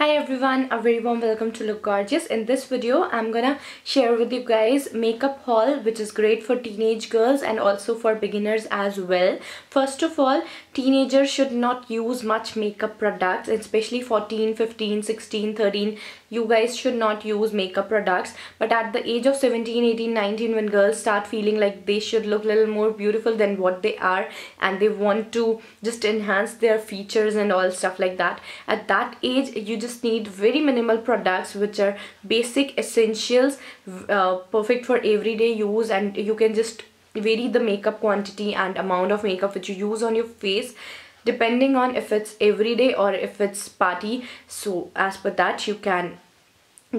Hi everyone, a very warm welcome to Look Gorgeous. In this video, I'm gonna share with you guys makeup haul which is great for teenage girls and also for beginners as well. First of all, teenagers should not use much makeup products, especially 14, 15, 16, 13. You guys should not use makeup products. But at the age of 17, 18, 19, when girls start feeling like they should look a little more beautiful than what they are and they want to just enhance their features and all stuff like that, at that age you just need very minimal products which are basic essentials, perfect for everyday use, and you can just vary the makeup quantity and amount of makeup which you use on your face depending on if it's everyday or if it's party. So as per that you can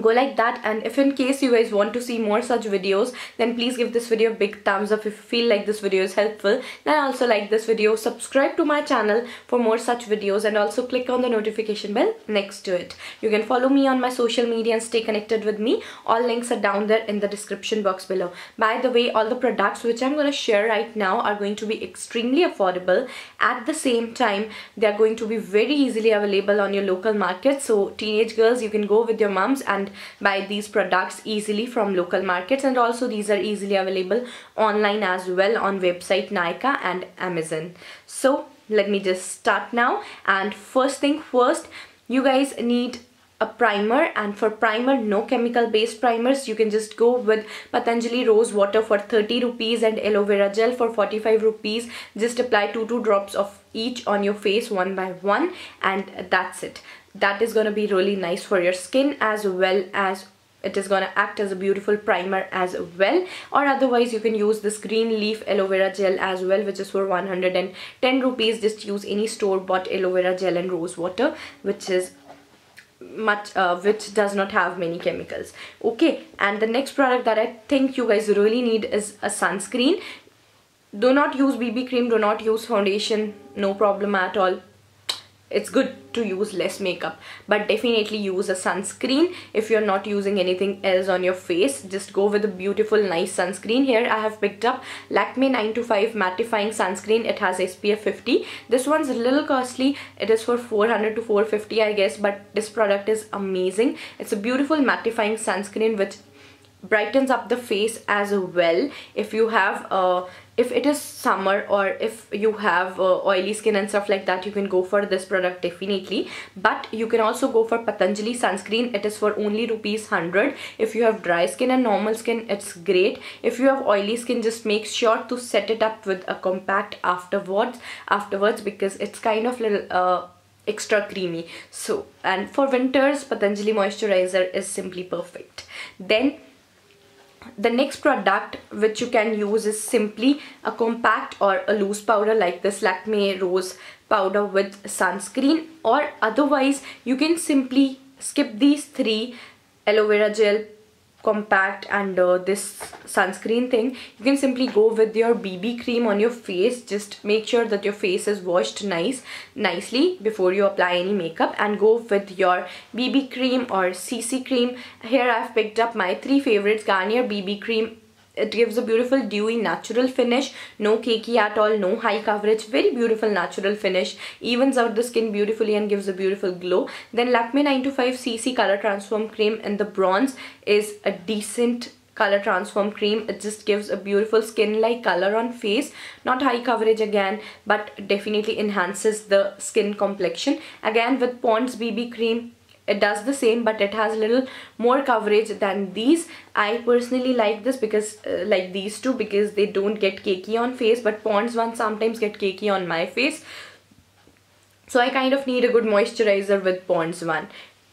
go like that. And if in case you guys want to see more such videos, then please give this video a big thumbs up if you feel like this video is helpful. Then also like this video, subscribe to my channel for more such videos, and also click on the notification bell next to it. You can follow me on my social media and stay connected with me. All links are down there in the description box below. By the way, all the products which I'm going to share right now are going to be extremely affordable. At the same time, they are going to be very easily available on your local market. So teenage girls, you can go with your moms and buy these products easily from local markets, and also these are easily available online as well on website Nykaa and Amazon. So let me just start now. And first thing first, you guys need a primer, and for primer, no chemical based primers. You can just go with Patanjali rose water for 30 rupees and aloe vera gel for 45 rupees. Just apply 2 drops of each on your face one by one, and that's it. That is going to be really nice for your skin, as well as it is going to act as a beautiful primer as well. Or otherwise you can use this green leaf aloe vera gel as well, which is for 110 rupees. Just use any store bought aloe vera gel and rose water, which is which does not have many chemicals. Okay, and the next product that I think you guys really need is a sunscreen. Do not use BB cream, do not use foundation, no problem at all. It's good to use less makeup, but definitely use a sunscreen. If you're not using anything else on your face, just go with a beautiful nice sunscreen. Here I have picked up Lakme 925 mattifying sunscreen. It has SPF 50. This one's a little costly. It is for 400 to 450 I guess, but this product is amazing. It's a beautiful mattifying sunscreen which brightens up the face as well. If you have if it is summer, or if you have oily skin and stuff like that, you can go for this product definitely. But you can also go for Patanjali sunscreen. It is for only ₹100. If you have dry skin and normal skin, it's great. If you have oily skin, just make sure to set it up with a compact afterwards because it's kind of little extra creamy. So, and for winters, Patanjali moisturizer is simply perfect. Then the next product which you can use is simply a compact or a loose powder like this Lakme rose powder with sunscreen. Or otherwise you can simply skip these three, aloe vera gel, compact, and this sunscreen thing. You can simply go with your BB cream on your face. Just make sure that your face is washed nicely before you apply any makeup, and go with your BB cream or CC cream. Here I've picked up my 3 favorites. Garnier BB cream. It gives a beautiful dewy natural finish, no cakey at all, no high coverage, very beautiful natural finish, evens out the skin beautifully and gives a beautiful glow. Then Lakme 925 CC color transform cream in the bronze is a decent color transform cream. It just gives a beautiful skin like color on face, not high coverage again, but definitely enhances the skin complexion. Again with Pond's BB cream, it does the same, but it has a little more coverage than these. I personally like this because like these two, because they don't get cakey on face, but Pond's one sometimes get cakey on my face. So I kind of need a good moisturizer with Pond's one.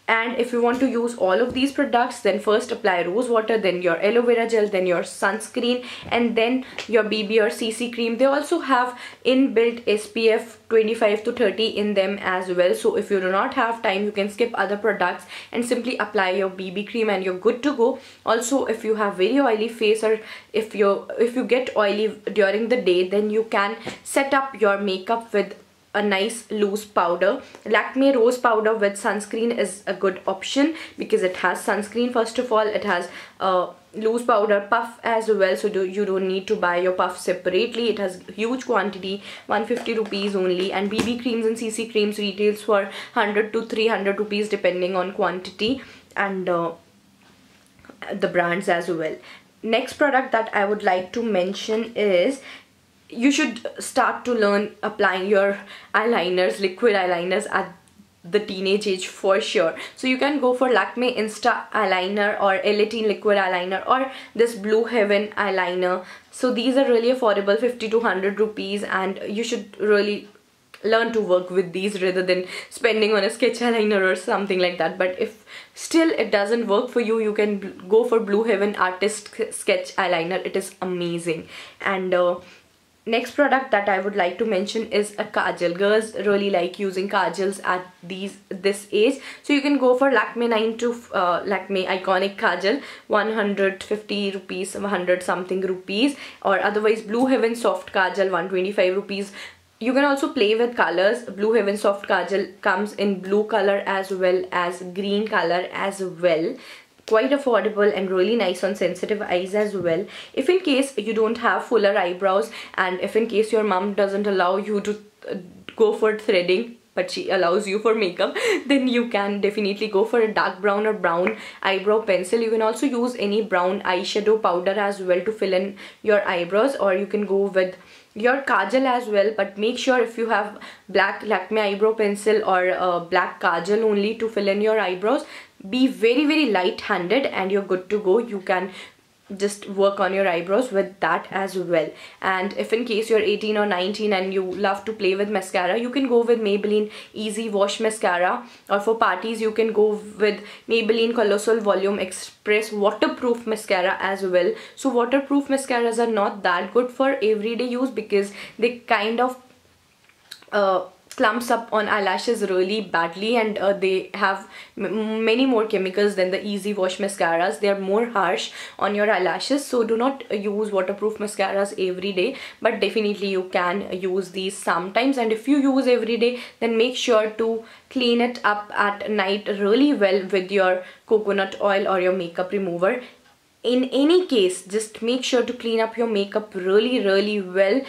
And if you want to use all of these products, then first apply rose water, then your aloe vera gel, then your sunscreen, and then your BB or CC cream. They also have inbuilt SPF 25 to 30 in them as well. So if you do not have time, you can skip other products and simply apply your BB cream and you're good to go. Also, if you have very oily face, or if you get oily during the day, then you can set up your makeup with a nice loose powder. Lakme rose powder with sunscreen is a good option because it has sunscreen. First of all, it has loose powder puff as well, so you don't need to buy your puff separately. It has huge quantity, 150 rupees only. And BB creams and CC creams retails for 100 to 300 rupees depending on quantity and the brands as well. Next product that I would like to mention is, you should start to learn applying your eyeliners, liquid eyeliners at the teenage age for sure. So you can go for Lakme Insta eyeliner or L18 liquid eyeliner or this Blue Heaven eyeliner. So these are really affordable, 50 to 100 rupees, and you should really learn to work with these rather than spending on a sketch eyeliner or something like that. But if still it doesn't work for you, you can go for Blue Heaven Artist Sketch Eyeliner. It is amazing. And next product that I would like to mention is a kajal. Girls really like using kajals at this age, so you can go for Lakme Lakme Iconic Kajal, 150 rupees, 100 something rupees, or otherwise Blue Heaven Soft Kajal, 125 rupees. You can also play with colors. Blue Heaven Soft Kajal comes in blue color as well as green color as well. Quite affordable and really nice on sensitive eyes as well. If in case you don't have fuller eyebrows, and if in case your mom doesn't allow you to go for threading but she allows you for makeup, then you can definitely go for a dark brown or brown eyebrow pencil. You can also use any brown eyeshadow powder as well to fill in your eyebrows, or you can go with your kajal as well. But make sure if you have black Lakme eyebrow pencil or black kajal only to fill in your eyebrows, be very light handed and you're good to go. You can just work on your eyebrows with that as well. And if in case you're 18 or 19 and you love to play with mascara, you can go with Maybelline Easy Wash Mascara, or for parties you can go with Maybelline Colossal Volume Express Waterproof Mascara as well. So waterproof mascaras are not that good for everyday use because they kind of clumps up on eyelashes really badly, and they have many more chemicals than the Easy Wash mascaras. They are more harsh on your eyelashes, so do not use waterproof mascaras every day, but definitely you can use these sometimes. And if you use every day, then make sure to clean it up at night really well with your coconut oil or your makeup remover. In any case, just make sure to clean up your makeup really well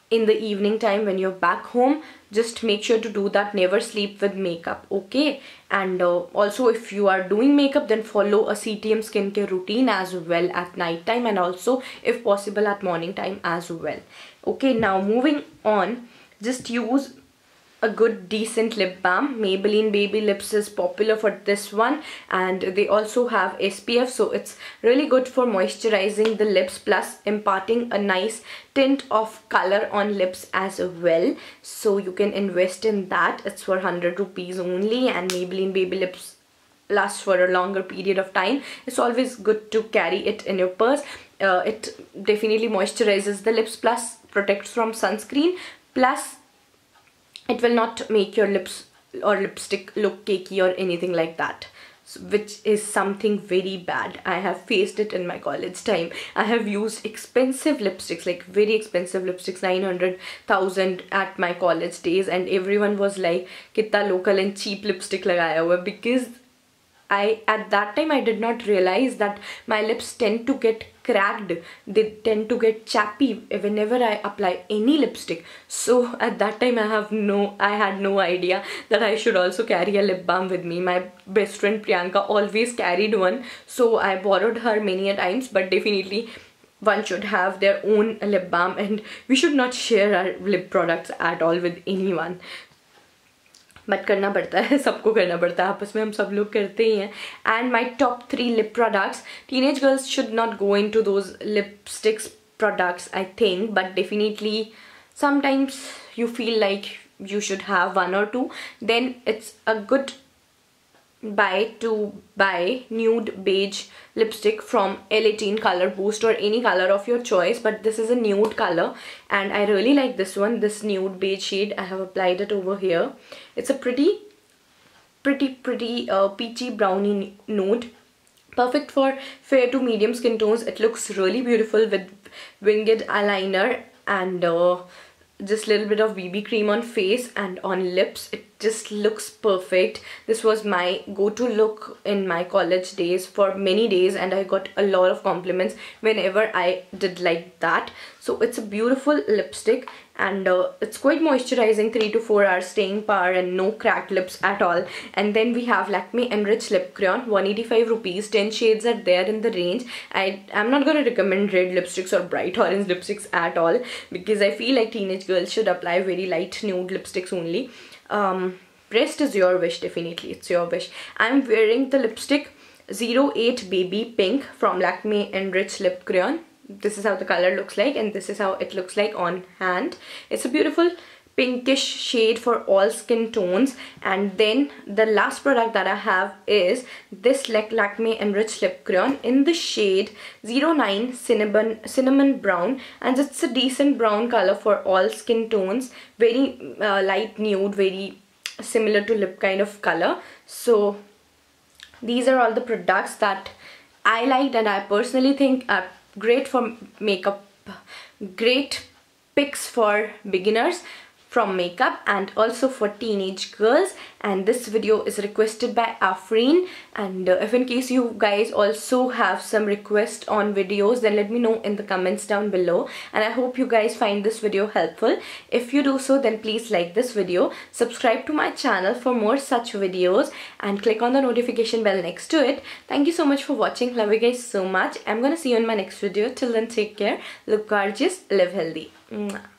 in the evening time when you're back home. Just make sure to do that. Never sleep with makeup, okay? And also if you are doing makeup, then follow a CTM skincare routine as well at night time, and also if possible at morning time as well. Okay, now moving on, just use a good decent lip balm. Maybelline Baby Lips is popular for this one, and they also have SPF, so it's really good for moisturizing the lips plus imparting a nice tint of color on lips as well. So you can invest in that. It's for 100 rupees only, and Maybelline Baby Lips lasts for a longer period of time. It's always good to carry it in your purse. It definitely moisturizes the lips plus protects from sunscreen, plus it will not make your lips or lipstick look cakey or anything like that, which is something very bad. I have faced it in my college time. I have used expensive lipsticks, like very expensive lipsticks, 900,000 at my college days, and everyone was like, "Kitta local and cheap lipstick lagaya hua," because at that time I did not realize that my lips tend to get cracked. They tend to get chappy whenever I apply any lipstick. So at that time I had no idea that I should also carry a lip balm with me. My best friend Priyanka always carried one, so I borrowed her many a times. But definitely one should have their own lip balm, and we should not share our lip products at all with anyone. But करना पड़ता है, सबको करना पड़ता है, आपस में हम सब लोग करते ही हैं. And my top 3 lip products. Teenage girls should not go into those lipsticks products, I think, but definitely sometimes you feel like you should have one or two. Then it's a good buy to buy nude beige lipstick from L18 Color Boost or any color of your choice, but this is a nude color and I really like this one, this nude beige shade. I have applied it over here. It's a pretty peachy brownie nude, perfect for fair to medium skin tones. It looks really beautiful with winged eyeliner and just little bit of BB cream on face and on lips. It just looks perfect. This was my go-to look in my college days for many days, and I got a lot of compliments whenever I did like that. So it's a beautiful lipstick, and it's quite moisturizing, 3 to 4 hours staying power, and no cracked lips at all. And then we have Lakme Enriched Lip Crayon, 185 rupees. 10 shades are there in the range. I'm not going to recommend red lipsticks or bright orange lipsticks at all, because I feel like teenage girls should apply very light nude lipsticks only. Rest is your wish, definitely, it's your wish. I'm wearing the lipstick 08 Baby Pink from Lakme Enriched Lip Crayon. This is how the color looks like, and this is how it looks like on hand. It's a beautiful pinkish shade for all skin tones. And then the last product that I have is this Lakme Enriched Lip Crayon in the shade 09 Cinnamon Brown, and it's a decent brown color for all skin tones. Very light nude, very similar to lip kind of color. So these are all the products that I liked and I personally think are great for makeup, great picks for beginners from makeup and also for teenage girls. And this video is requested by Afreen, and if in case you guys also have some requests on videos, then let me know in the comments down below, and I hope you guys find this video helpful. If you do so, then please like this video, subscribe to my channel for more such videos, and click on the notification bell next to it. Thank you so much for watching. Love you guys so much. I'm gonna see you in my next video. Till then, take care, look gorgeous, live healthy. Mwah.